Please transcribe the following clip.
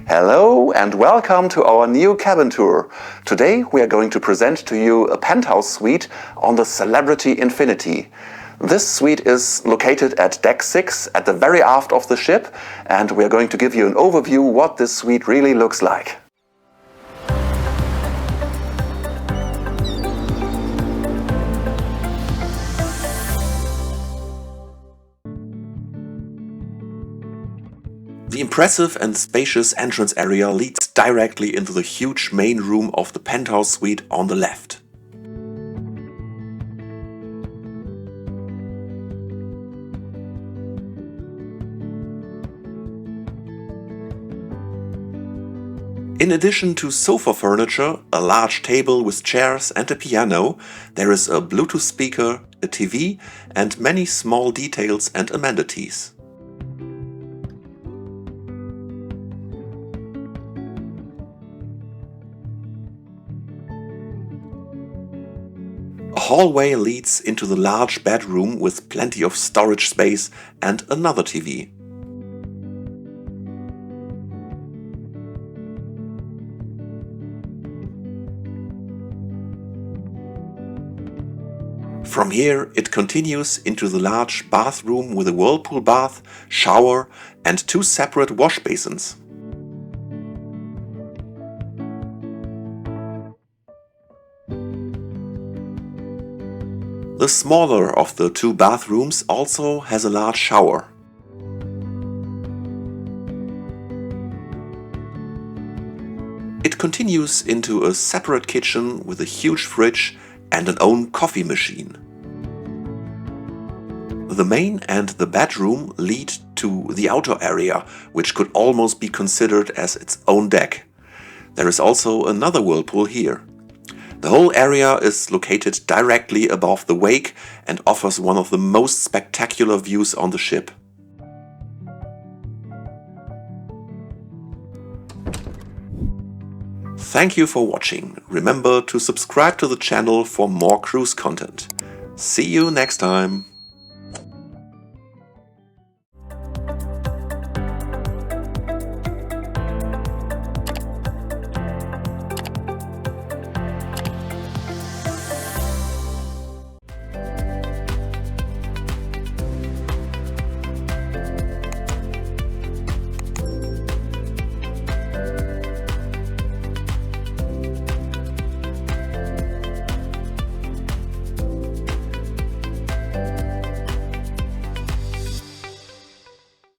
Hello and welcome to our new cabin tour. Today we are going to present to you a penthouse suite on the Celebrity Infinity. This suite is located at deck 6 at the very aft of the ship, and we are going to give you an overview what this suite really looks like. The impressive and spacious entrance area leads directly into the huge main room of the penthouse suite on the left. In addition to sofa furniture, a large table with chairs and a piano, there is a Bluetooth speaker, a TV and many small details and amenities. A hallway leads into the large bedroom with plenty of storage space and another TV. From here it continues into the large bathroom with a whirlpool bath, shower and 2 separate wash basins. The smaller of the 2 bathrooms also has a large shower. It continues into a separate kitchen with a huge fridge and an own coffee machine. The main and the bedroom lead to the outdoor area, which could almost be considered as its own deck. There is also another whirlpool here. The whole area is located directly above the wake and offers one of the most spectacular views on the ship. Thank you for watching. Remember to subscribe to the channel for more cruise content. See you next time.